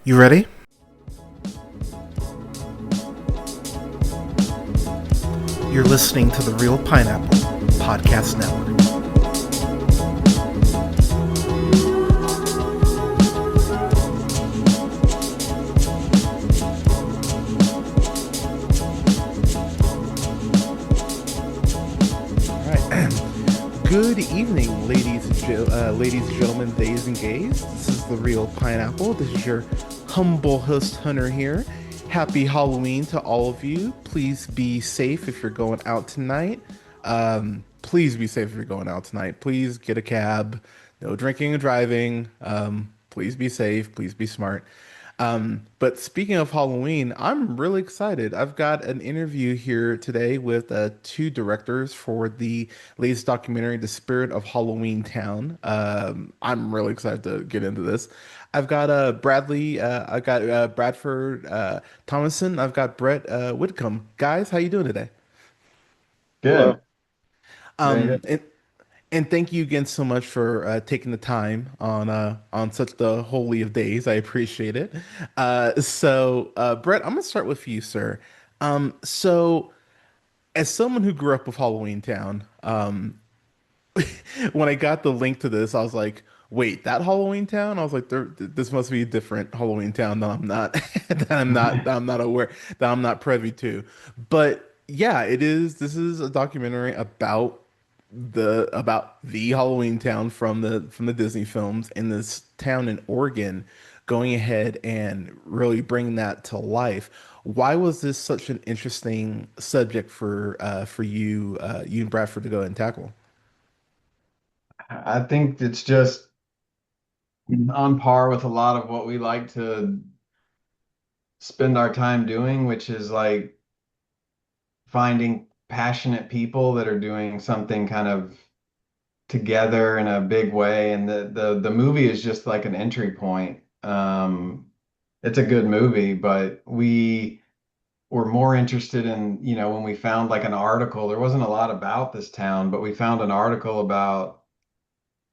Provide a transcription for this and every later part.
You ready? You're listening to the Real Pineapple Podcast Network. All right. Good evening, ladies and gentlemen, days and gays. This is the Real Pineapple. This is your humble host, Hunter, here. Happy Halloween to all of you. Please be safe if you're going out tonight. Please be safe if you're going out tonight. Please get a cab. No drinking and driving. Please be safe. Please be smart. But speaking of Halloween, I'm really excited. I've got an interview here today with two directors for the latest documentary, The Spirit of Halloween Town. I'm really excited to get into this. I've got I've got Bradford Thomason, I've got Brett Whitcomb. Guys, how you doing today? Good. Hello. Very Um, good. and and thank you again so much for taking the time on such the holy of days. I appreciate it. Brett, I'm gonna start with you, sir. So as someone who grew up with Halloween Town, when I got the link to this, I was like, "Wait, that Halloween Town?" I was like, "This must be a different Halloween Town that I'm not that I'm not aware that I'm not privy to." But yeah, it is. This is a documentary about the Halloween Town from the Disney films in this town in Oregon, going ahead and really bringing that to life. Why was this such an interesting subject for you and Bradford to go ahead and tackle? I think it's just on par with a lot of what we like to spend our time doing, which is like finding passionate people that are doing something kind of together in a big way. And the movie is just like an entry point. It's a good movie, but we were more interested in, when we found like an article, there wasn't a lot about this town, but we found an article about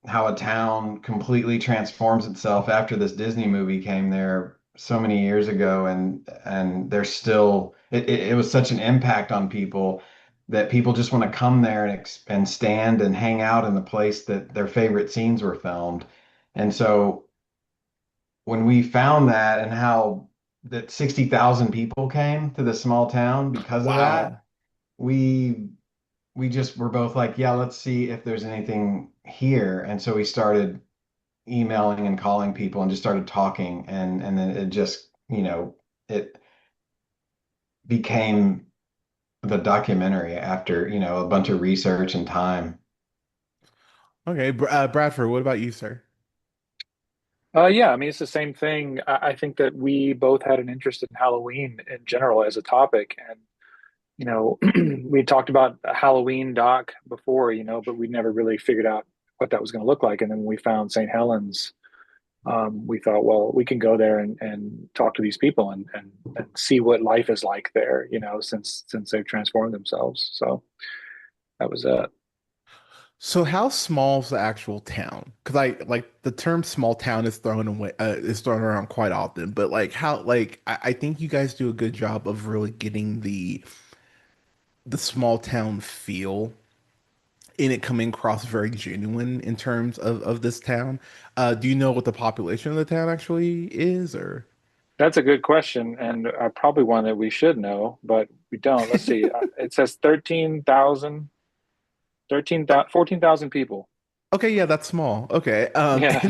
how a town completely transforms itself after this Disney movie came there so many years ago, and there's still it was such an impact on people that people just want to come there and stand and hang out in the place that their favorite scenes were filmed. And so when we found that and how that 60,000 people came to this small town because of Wow. that, we we just were both like, yeah, let's see if there's anything here. And so we started emailing and calling people and just started talking, and then it just, it became the documentary after, a bunch of research and time. Okay, Bradford, what about you, sir? Yeah, I mean, it's the same thing. I think that we both had an interest in Halloween in general as a topic. And, we talked about a Halloween doc before, but we never really figured out what that was going to look like. And then when we found St. Helens, we thought, well, we can go there and talk to these people and see what life is like there, since they've transformed themselves. So that was it. So how small is the actual town? Because I like the term small town is thrown around quite often, but like how like I think you guys do a good job of really getting the small town feel in it coming across very genuine in terms of this town. Do you know what the population of the town actually is, or? That's a good question, and probably one that we should know, but we don't. Let's see. It says 14,000 people. Okay, yeah, that's small. Okay. Yeah.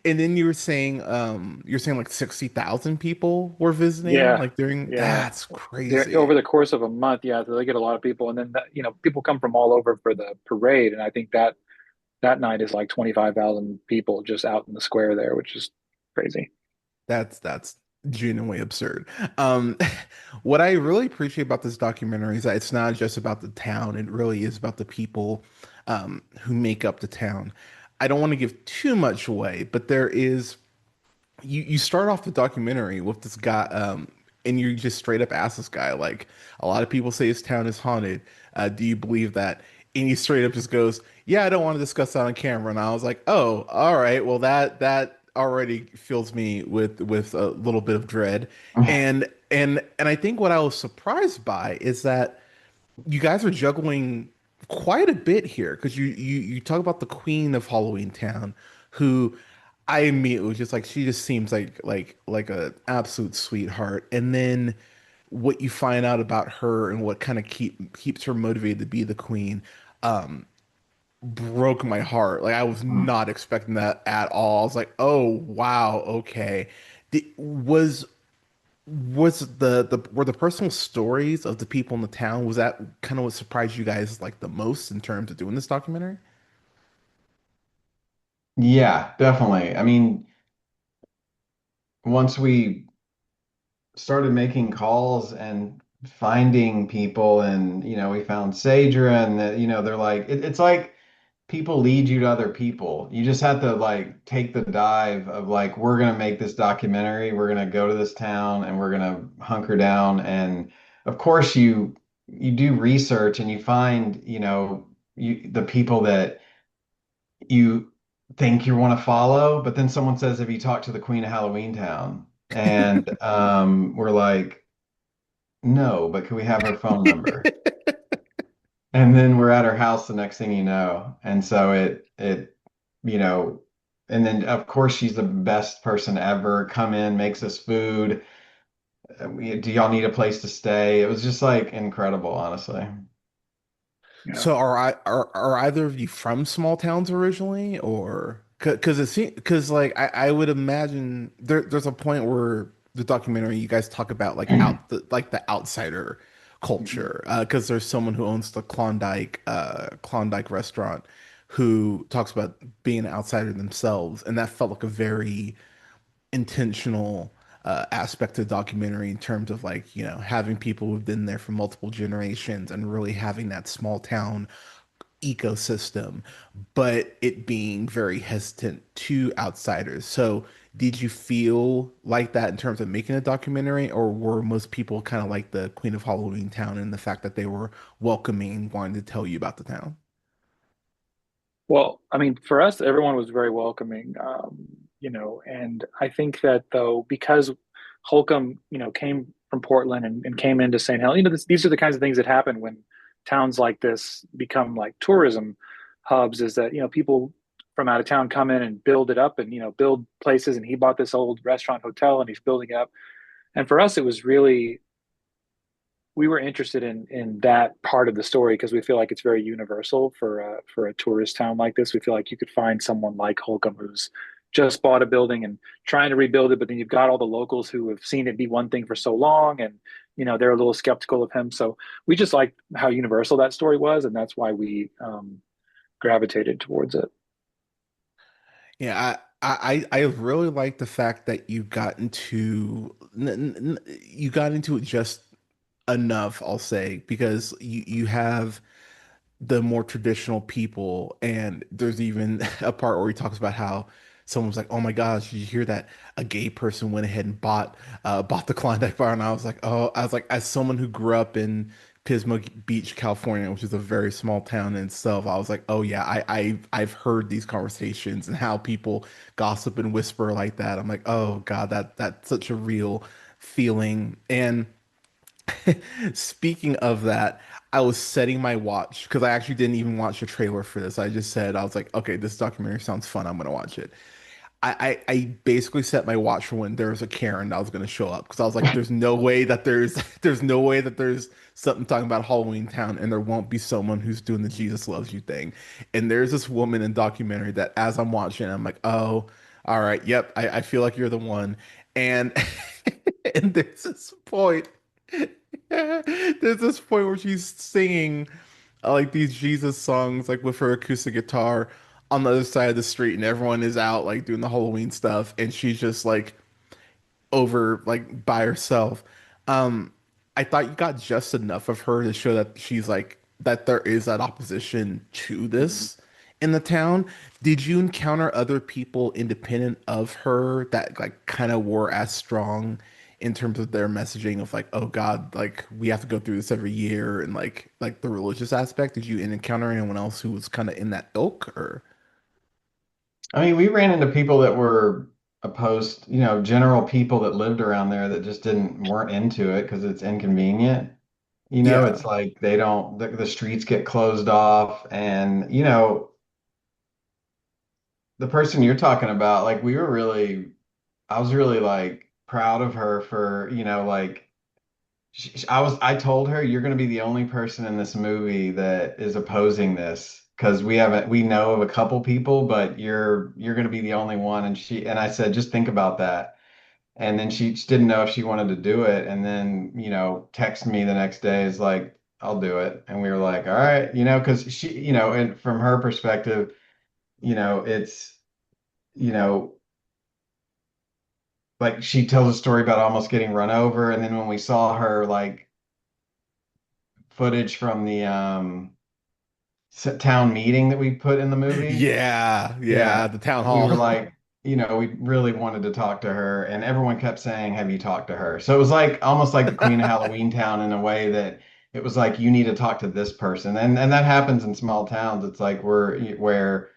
And then you're saying like 60,000 people were visiting Yeah. like during Yeah. that's Over crazy. the course of a month, yeah, they get a lot of people. And then, people come from all over for the parade. And I think that night is like 25,000 people just out in the square there, which is crazy. That's genuinely absurd. Um what I really appreciate about this documentary is that it's not just about the town, it really is about the people who make up the town. I don't want to give too much away, but there is you start off the documentary with this guy, and you just straight up ask this guy, like, a lot of people say his town is haunted. Do you believe that? And he straight up just goes, "Yeah, I don't want to discuss that on camera." And I was like, "Oh, all right. Well, that already fills me with a little bit of dread. And I think what I was surprised by is that you guys are juggling quite a bit here because you talk about the queen of Halloween Town, who I immediately was just like she just seems like a absolute sweetheart, and then what you find out about her and what kind of keeps her motivated to be the queen broke my heart. Like I was not expecting that at all. I was like, oh wow, okay. Was the were the personal stories of the people in the town, was that kind of what surprised you guys like the most in terms of doing this documentary? Yeah, definitely. I mean, once we started making calls and finding people, and we found Sadra, and they're like, it's like people lead you to other people. You just have to like take the dive of like, we're gonna make this documentary, we're gonna go to this town, and we're gonna hunker down. And of course, you do research, and you find, the people that you think you want to follow, but then someone says, "Have you talked to the Queen of Halloween Town?" And we're like, "No, but can we have her phone number?" And then we're at her house the next thing you know. And so you know, and then of course she's the best person ever. Come in, makes us food. Do y'all need a place to stay? It was just like incredible, honestly. Yeah. So are either of you from small towns originally, or because it seems because like I would imagine there's a point where the documentary you guys talk about like the outsider Mhm. culture because there's someone who owns the Klondike restaurant who talks about being an outsider themselves, and that felt like a very intentional aspect of the documentary in terms of like having people who've been there for multiple generations and really having that small town ecosystem, but it being very hesitant to outsiders. So, did you feel like that in terms of making a documentary, or were most people kind of like the Queen of Halloween Town and the fact that they were welcoming, wanting to tell you about the town? Well, I mean, for us, everyone was very welcoming, and I think that though, because Holcomb, came from Portland and came into St. Helens, these are the kinds of things that happen when towns like this become like tourism hubs, is that, people from out of town come in and build it up and, build places. And he bought this old restaurant hotel and he's building it up. And for us, it was really we were interested in that part of the story because we feel like it's very universal for a tourist town like this. We feel like you could find someone like Holcomb who's just bought a building and trying to rebuild it, but then you've got all the locals who have seen it be one thing for so long, and they're a little skeptical of him. So we just liked how universal that story was, and that's why we gravitated towards it. Yeah, I really like the fact that you got into it just enough, I'll say, because you have the more traditional people, and there's even a part where he talks about how someone's like, "Oh my gosh, did you hear that? A gay person went ahead and bought the Klondike bar." And I was like, "Oh," I was like, as someone who grew up in Pismo Beach, California, which is a very small town in itself, I was like, "Oh yeah, I've heard these conversations and how people gossip and whisper like that." I'm like, "Oh God, that's such a real feeling." And speaking of that, I was setting my watch because I actually didn't even watch the trailer for this. I just said, I was like, okay, this documentary sounds fun. I'm gonna watch it. I basically set my watch for when there was a Karen that was gonna show up because I was like, there's no way that there's no way that there's something talking about Halloween Town and there won't be someone who's doing the Jesus loves you thing. And there's this woman in documentary that as I'm watching, I'm like, oh, all right, yep, I feel like you're the one. And and there's this point. There's this point where she's singing like these Jesus songs like with her acoustic guitar on the other side of the street, and everyone is out like doing the Halloween stuff, and she's just like over like by herself. Um, I thought you got just enough of her to show that she's like that there is that opposition to this in the town. Did you encounter other people independent of her that like kind of were as strong in terms of their messaging of like, oh God, like we have to go through this every year and like the religious aspect? Did you encounter anyone else who was kind of in that ilk or? I mean, we ran into people that were opposed, general people that lived around there that just didn't weren't into it because it's inconvenient. Yeah. It's like they don't the streets get closed off, and the person you're talking about, like I was really like proud of her for, like I told her you're going to be the only person in this movie that is opposing this because we know of a couple people, but you're going to be the only one. And I said, just think about that. And then she just didn't know if she wanted to do it. And then, text me the next day is like, I'll do it. And we were like, all right, because she, and from her perspective, it's, you know, like she tells a story about almost getting run over. And then when we saw her like footage from the town meeting that we put in the movie, Yeah, yeah, yeah, the town we were hall. like, we really wanted to talk to her, and everyone kept saying, "Have you talked to her?" So it was like almost like the Queen of Halloween Town in a way that it was like you need to talk to this person, and that happens in small towns. It's like where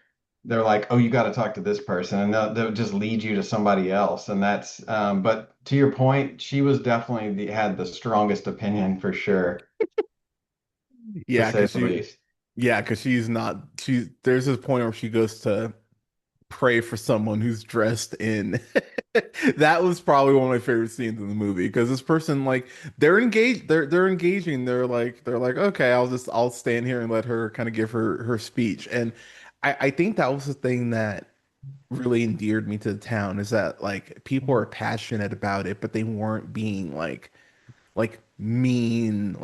they're like, "Oh, you got to talk to this person," and they'll just lead you to somebody else, and that's. But to your point, she was definitely had the strongest opinion for sure, to Yeah, say because the she, least. yeah, because she's not, there's this point where she goes to pray for someone who's dressed in. That was probably one of my favorite scenes in the movie because this person, like, they're engaged, they're engaging, they're like, okay, I'll stand here and let her kind of give her speech. And I think that was the thing that really endeared me to the town is that like people are passionate about it, but they weren't being like mean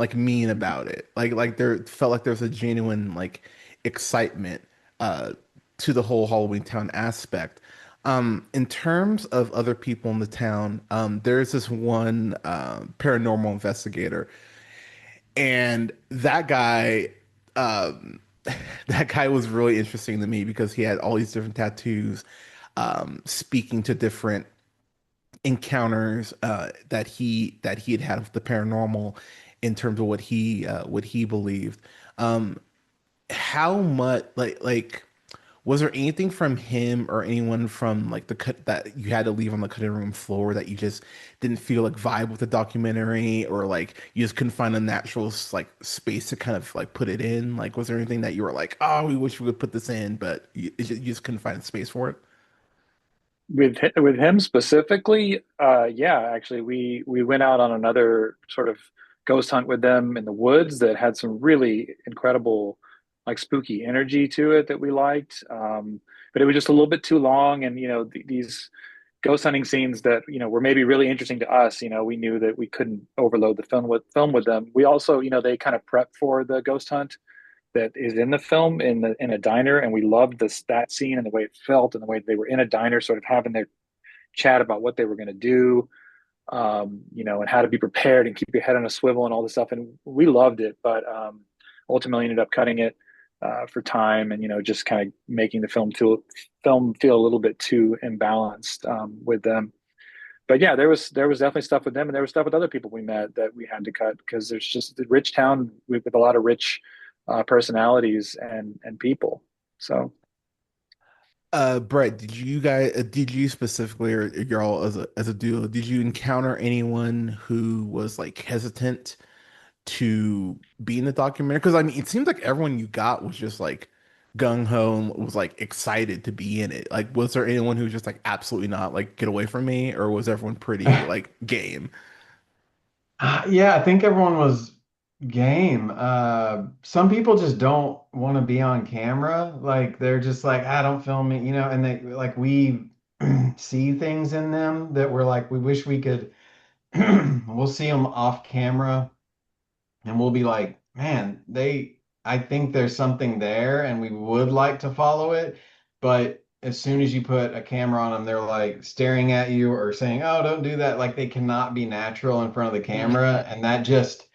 about it. Like there felt like there's a genuine like excitement uh to the whole Halloween Town aspect. In terms of other people in the town, there's this one paranormal investigator, and that guy, um, that guy was really interesting to me because he had all these different tattoos, speaking to different encounters that he had with the paranormal in terms of what he believed. Um, how much like was there anything from him or anyone from like the cut that you had to leave on the cutting room floor that you just didn't feel like vibe with the documentary, or like you just couldn't find a natural like space to kind of like put it in? Like, was there anything that you were like, oh, we wish we would put this in, but you just couldn't find space for it? With him specifically, yeah, actually, we went out on another sort of ghost hunt with them in the woods that had some really incredible, like spooky energy to it that we liked. But it was just a little bit too long, and these ghost hunting scenes that were maybe really interesting to us. We knew that we couldn't overload the film with them. We also, they kind of prep for the ghost hunt that is in the film in a diner, and we loved that scene and the way it felt and the way they were in a diner, sort of having their chat about what they were going to do, and how to be prepared and keep your head on a swivel and all this stuff. And we loved it, but ultimately ended up cutting it for time and just kind of making the film feel a little bit too imbalanced with them. But yeah, there was definitely stuff with them, and there was stuff with other people we met that we had to cut because there's just a rich town with a lot of rich personalities and people. So Brett, did you specifically, or y'all as a duo, did you encounter anyone who was like hesitant to be in the documentary? Because I mean, it seems like everyone you got was just like gung ho and was like excited to be in it. Like, was there anyone who was just like absolutely not, like, get away from me, or was everyone pretty like game? Yeah, I think everyone was game. Some people just don't want to be on camera. Like they're just like, don't film me, and they like we see things in them that we're like, we wish we could. We'll see them off camera and we'll be like, man, I think there's something there and we would like to follow it. But as soon as you put a camera on them, they're like staring at you or saying, oh, don't do that. Like they cannot be natural in front of the camera. And that just,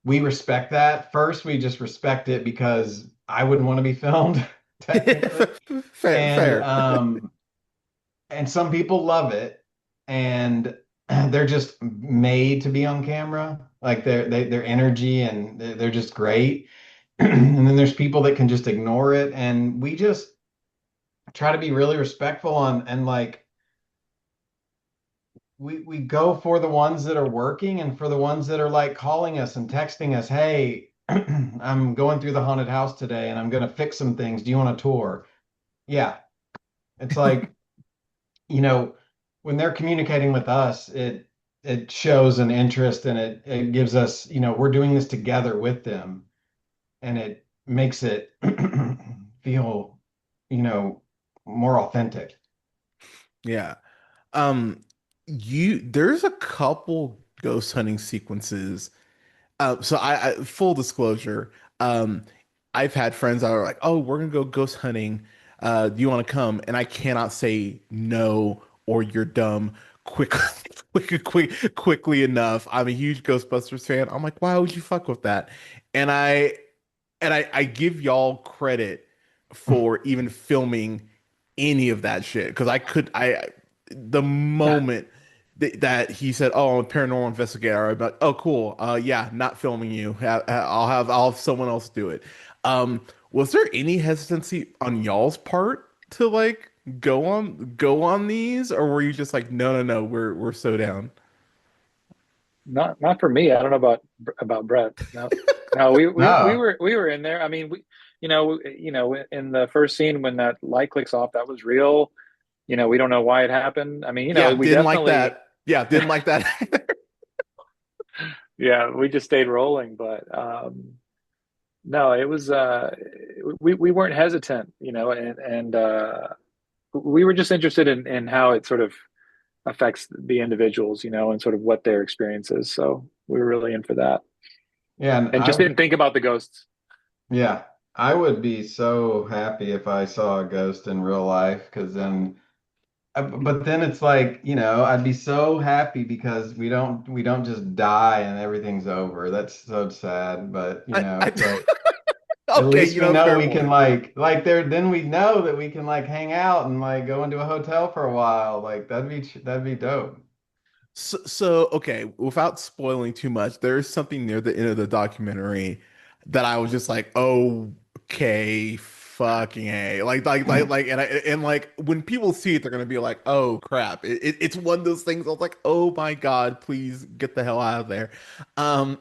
we respect that. First, we just respect it because I wouldn't want to be filmed technically. Fair, And, fair. um, and some people love it and they're just made to be on camera, like their energy and they're just great. And then there's people that can just ignore it, and we just try to be really respectful on and like we go for the ones that are working and for the ones that are like calling us and texting us, hey, I'm going through the haunted house today and I'm gonna fix some things. Do you want a tour? Yeah. It's like, you know, when they're communicating with us, it shows an interest and it gives us, we're doing this together with them and it makes it feel, you know, more authentic. Yeah. Um, there's a couple ghost hunting sequences. So I full disclosure, um, I've had friends that are like, "Oh, we're gonna go ghost hunting. Do you want to come?" And I cannot say no or you're dumb quick, quickly enough. I'm a huge Ghostbusters fan. I'm like, why would you fuck with that? And I give y'all credit for even filming any of that shit because the moment that he said, "Oh, I'm a paranormal investigator," I'd be like, "Oh, cool. Yeah, not filming you. I'll have someone else do it." Was there any hesitancy on y'all's part to like go on these, or were you just like, "No, no, no, we're so down." Not for me. I don't know about Brett. No, no, No. we were in there. I mean, in the first scene when that light clicks off, that was real. We don't know why it happened. I mean, Yeah, we didn't like definitely, that. Yeah, didn't like that. yeah, we just stayed rolling. But no, it was we weren't hesitant, and we were just interested in how it sort of affects the individuals, and sort of what their experience is. So we were really in for that, Yeah, and and just didn't think about the ghosts. yeah, I would be so happy if I saw a ghost in real life because then but then it's like, I'd be so happy because we don't just die and everything's over. That's so sad, but I it's like at okay, least we know fair we can point. like there then we know that we can like hang out and like go into a hotel for a while. Like that'd be dope. So okay, without spoiling too much, there is something near the end of the documentary that I was just like, okay, fucking A. And like when people see it, they're gonna be like, oh crap. It's one of those things I was like, oh my God, please get the hell out of there. Um,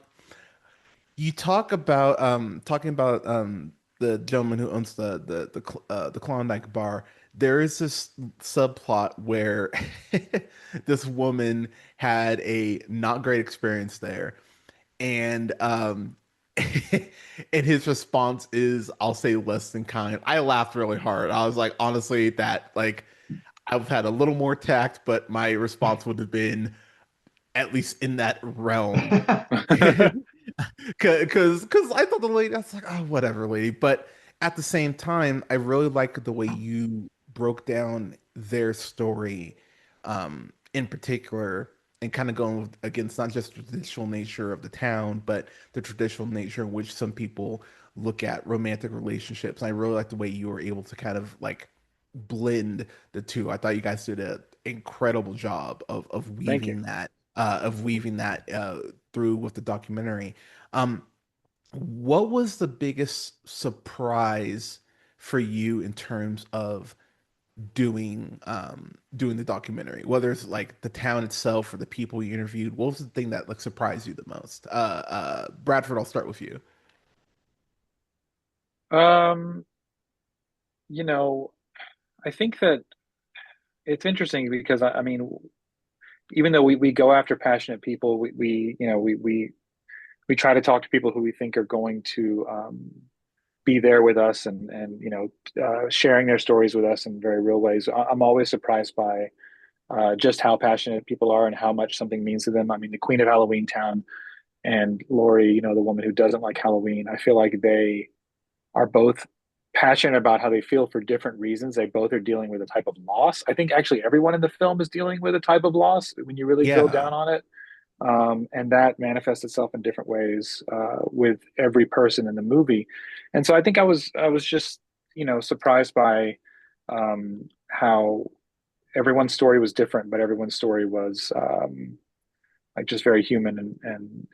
you talking about the gentleman who owns the Klondike bar. There is this subplot where this woman had a not great experience there, and and his response is, I'll say less than kind. I laughed really hard. I was like, honestly, that like I've had a little more tact, but my response would have been at least in that realm. Because I thought the lady, I was like, oh, whatever, lady. But at the same time, I really like the way you broke down their story, in particular, and kind of going against not just the traditional nature of the town, but the traditional nature in which some people look at romantic relationships. And I really like the way you were able to kind of like blend the two. I thought you guys did an incredible job Thank you. of weaving that through with the documentary. Um, what was the biggest surprise for you in terms of doing the documentary? Whether it's like the town itself or the people you interviewed, what was the thing that like surprised you the most? Bradford, I'll start with you. Um, you know, I think that it's interesting because I mean, even though we go after passionate people, we try to talk to people who we think are going to be there with us and sharing their stories with us in very real ways. I'm always surprised by just how passionate people are and how much something means to them. I mean, the Queen of Halloween Town and Lori, the woman who doesn't like Halloween, I feel like they are both passionate about how they feel for different reasons. They both are dealing with a type of loss. I think actually everyone in the film is dealing with a type of loss when you really drill Yeah. down on it. And that manifests itself in different ways with every person in the movie. And so I think I was just surprised by how everyone's story was different, but everyone's story was like just very human and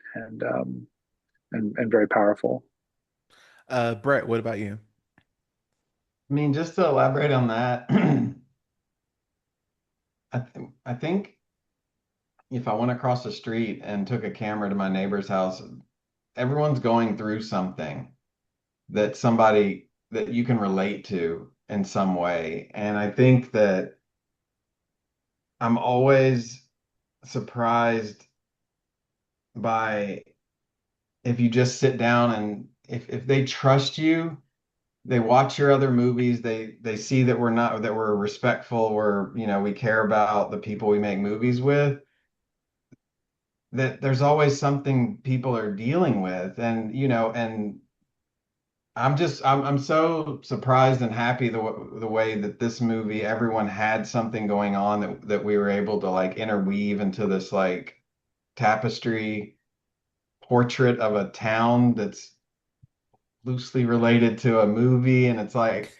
very powerful. Brett, what about you? I mean, just to elaborate on that, I think if I went across the street and took a camera to my neighbor's house, everyone's going through something that somebody that you can relate to in some way. And I think that I'm always surprised by if you just sit down and if they trust you, they watch your other movies, they see that we're respectful, we care about the people we make movies with, that there's always something people are dealing with. And I'm so surprised and happy the way that this movie, everyone had something going on that we were able to like interweave into this like tapestry portrait of a town that's loosely related to a movie. And it's like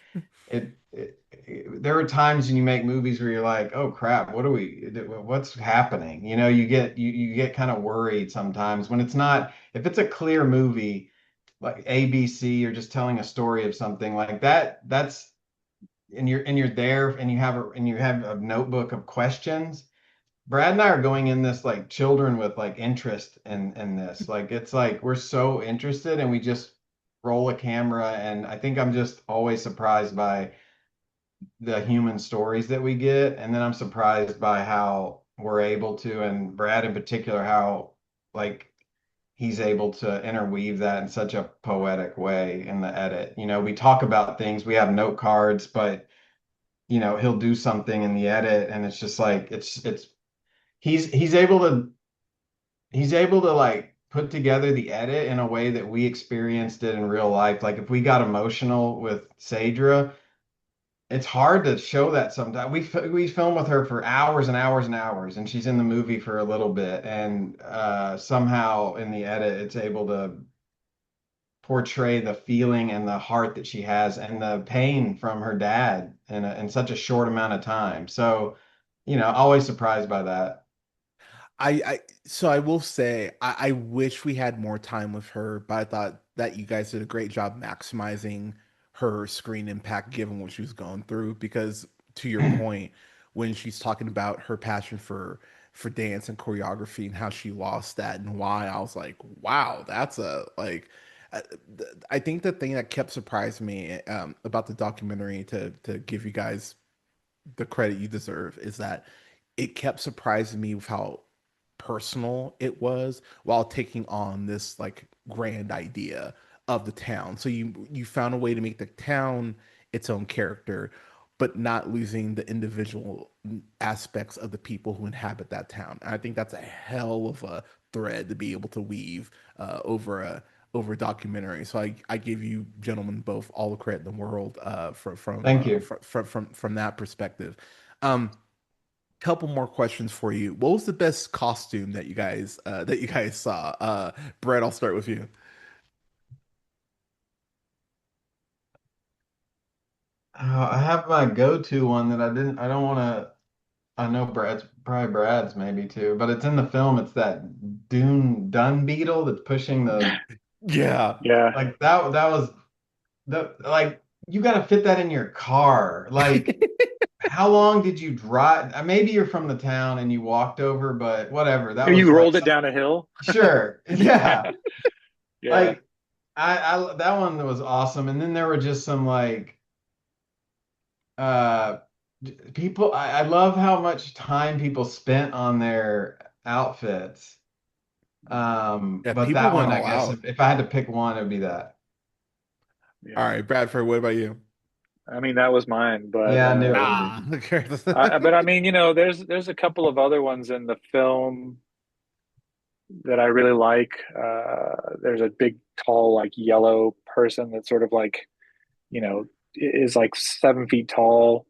there are times when you make movies where you're like, oh crap, what's happening? You get kind of worried sometimes when it's not, if it's a clear movie like ABC, you're just telling a story of something like that. And you're there and you have a notebook of questions. Brad and I are going in this like children with like interest in this. Like it's like we're so interested and we just roll a camera, and I think I'm just always surprised by the human stories that we get. And then I'm surprised by how we're able to, and Brad in particular, how like he's able to interweave that in such a poetic way in the edit. We talk about things, we have note cards, but he'll do something in the edit and it's just like it's he's able to like put together the edit in a way that we experienced it in real life. Like if we got emotional with Sadra, it's hard to show that sometimes. We film with her for hours and hours and hours, and she's in the movie for a little bit, and somehow in the edit, it's able to portray the feeling and the heart that she has and the pain from her dad in such a short amount of time. So, always surprised by that. So I will say I wish we had more time with her, but I thought that you guys did a great job maximizing her screen impact given what she was going through. Because to your point, when she's talking about her passion for dance and choreography and how she lost that and why, I was like, wow, that's a like. uh, I think the thing that kept surprising me about the documentary, to give you guys the credit you deserve, is that it kept surprising me with how personal it was while taking on this like grand idea of the town. So you found a way to make the town its own character, but not losing the individual aspects of the people who inhabit that town. And I think that's a hell of a thread to be able to weave over a documentary. So I give you gentlemen both all the credit in the world Thank you. from that perspective. Um, Couple more questions for you. What was the best costume that you guys saw? Brett, I'll start with you. I have my go-to one that I don't want to, I know probably Brad's maybe too, but it's in the film. It's that Dune beetle that's pushing the, Yeah. Yeah. like that was like, you got to fit that in your car. Like, how long did you drive? Maybe you're from the town and you walked over, but whatever. That was You like, rolled it down a hill. sure. Yeah. Yeah. Like, I that one was awesome. And then there were just some like, uh, people, I love how much time people spent on their outfits. Yeah, But people that went one, I all guess, out. if I had to pick one, it would be that. All Yeah. right, Bradford, what about you? I mean, that was mine, but Yeah, I knew it would be. Ah, okay. but I mean, there's a couple of other ones in the film that I really like. There's a big, tall, like yellow person that's sort of like, is like 7 feet tall.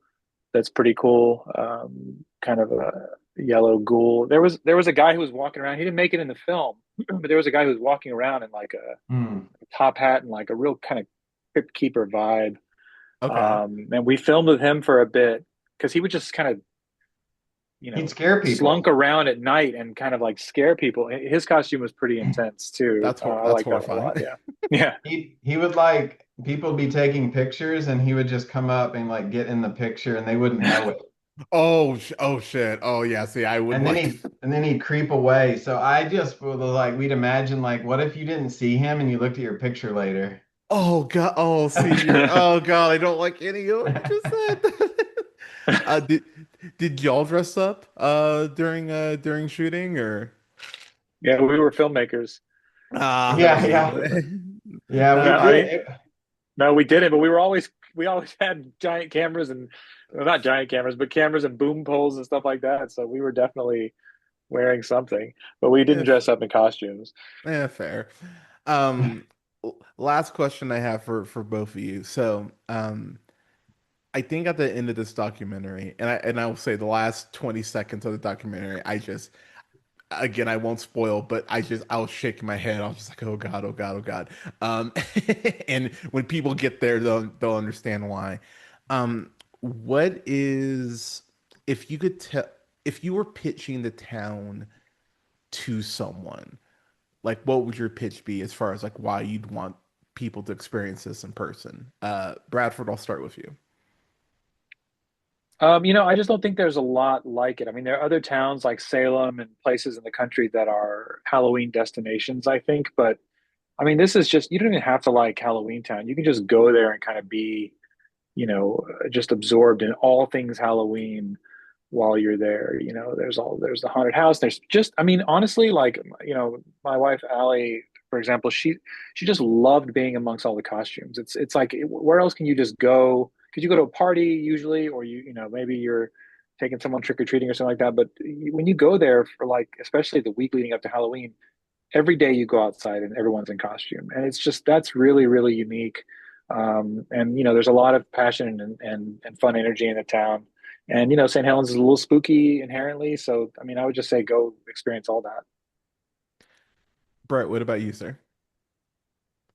That's pretty cool. Kind of a yellow ghoul. There was a guy who was walking around. He didn't make it in the film, but there was a guy who was walking around in like a Hmm. top hat and like a real kind of crypt keeper vibe. Okay. And we filmed with him for a bit because he would just kind of, He'd scare slunk people. around at night and kind of like scare people. His costume was pretty intense too. I That's like that one a horrifying. lot. Yeah. Yeah. He would like people be taking pictures and he would just come up and like get in the picture and they wouldn't know it. Oh shit. Oh yeah. See, I would And then like. he'd creep away. So I just was like, we'd imagine like, what if you didn't see him and you looked at your picture later? Oh god. Oh, see, you're. Oh god. I don't like any of what you just said. uh, did did y'all dress up during shooting or? Yeah, we were filmmakers. Ah, Yeah, see. yeah. Yeah, we No, I mean, did. no, we didn't, but we always had giant cameras and well, not giant cameras, but cameras and boom poles and stuff like that. So we were definitely wearing something, but we didn't If dress up in costumes. fair. Um, Last question I have for both of you. So, I think at the end of this documentary, and I will say the last 20 seconds of the documentary, I just again I won't spoil, but I was shaking my head. I was just like, oh God, oh God, oh God. Um, and when people get there, they'll understand why. What is if you could tell if you were pitching the town to someone, like what would your pitch be as far as like why you'd want people to experience this in person? Bradford, I'll start with you. I just don't think there's a lot like it. I mean, there are other towns like Salem and places in the country that are Halloween destinations, I think, but I mean, this is just, you don't even have to like Halloween Town. You can just go there and kind of be, just absorbed in all things Halloween while you're there. There's the haunted house. There's just, I mean, honestly, like, my wife, Allie, for example, she just loved being amongst all the costumes. It's like, where else can you just go? Could you go to a party usually, or maybe you're taking someone trick or treating or something like that. But when you go there for like, especially the week leading up to Halloween, every day you go outside and everyone's in costume, and it's just that's really really unique. And there's a lot of passion and fun energy in the town, and St. Helens is a little spooky inherently, so I mean I would just say go experience all that. Brett, what about you, sir?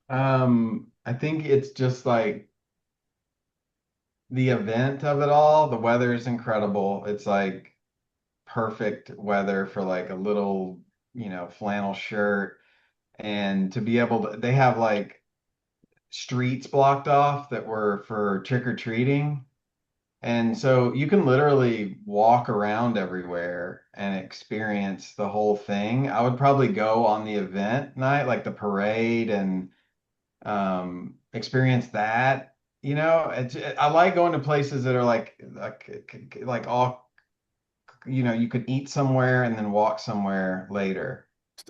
I think it's just like the event of it all. The weather is incredible. It's like perfect weather for like a little, flannel shirt. And to be able to, they have like streets blocked off that were for trick or treating. And so you can literally walk around everywhere and experience the whole thing. I would probably go on the event night, like the parade, and experience that. I like going to places that are like all, you could eat somewhere and then walk somewhere later.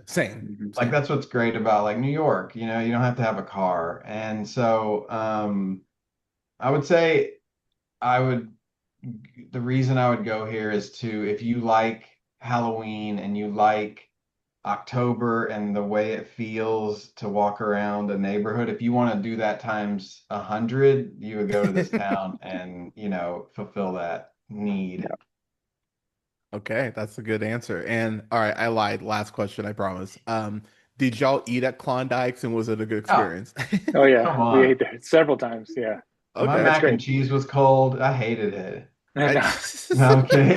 Same, Mhm. Like same. that's what's great about like New York, you don't have to have a car. And so I would say I would the reason I would go here is to if you like Halloween and you like October and the way it feels to walk around a neighborhood, if you want to do that times 100, you would go to this town and, fulfill that need. Yeah. Okay, that's a good answer. And all right, I lied. Last question, I promise. Did y'all eat at Klondike's and was it a good Oh, experience? Oh yeah, come we on. ate there several times. Yeah, My Okay. that's mac and great. cheese was cold. I hated it. And I, No, I'm kidding.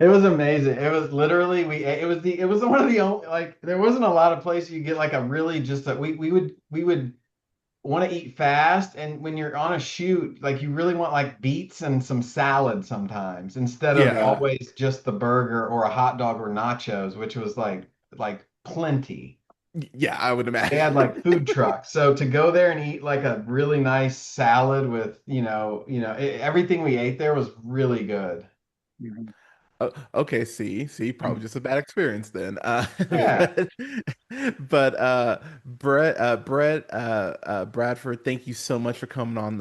It was amazing. It was literally it was one of the only like there wasn't a lot of places you get like a really just a we would want to eat fast, and when you're on a shoot like you really want like beets and some salad sometimes instead of yeah. yeah, always just the burger or a hot dog or nachos, which was like plenty. Yeah, I would They imagine. had like food trucks, so to go there and eat like a really nice salad with everything we ate there was really good. Mhm. Okay, see, probably just a bad experience then. Yeah. Bradford, thank you so much for coming on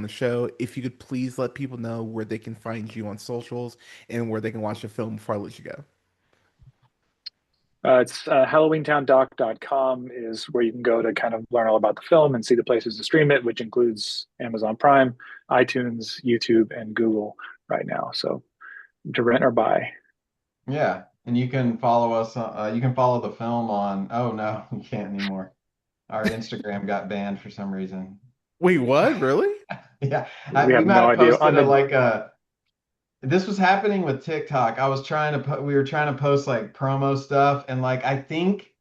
the show. If you could please let people know where they can find you on socials and where they can watch the film before I let you go. It's HalloweenTownDoc.com is where you can go to kind of learn all about the film and see the places to stream it, which includes Amazon Prime, iTunes, YouTube, and Google right now. So to rent or buy. Yeah, and you can follow us. You can follow the film on. Oh no, you can't anymore. Our Instagram got banned for some reason. Wait, what? Really? Yeah, We we have might no have idea. posted a like a. This was happening with TikTok. We were trying to post like promo stuff, and like I think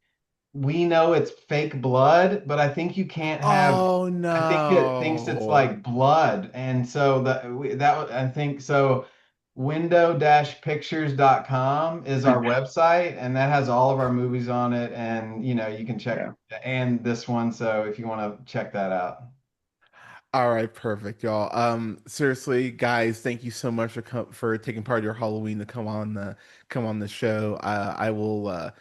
we know it's fake blood, but I think you can't have. Oh I think it thinks it's no. like blood, and so I think so. Window-pictures.com is our website, and that has all of our movies on it, and you can check Yeah. and this one. So if you want to check that out, All right, perfect, y'all. Seriously, guys, thank you so much for taking part of your Halloween to come on the show. I will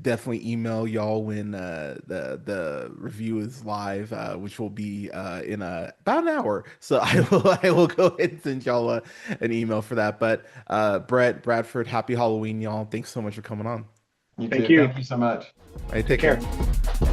definitely email y'all when the review is live, which will be in about an hour. So I will go ahead and send y'all an email for that. But Brett Bradford, happy Halloween, y'all. Thanks so much for coming on. you Thank too. you. Thank you so much. All right, Take take care. care.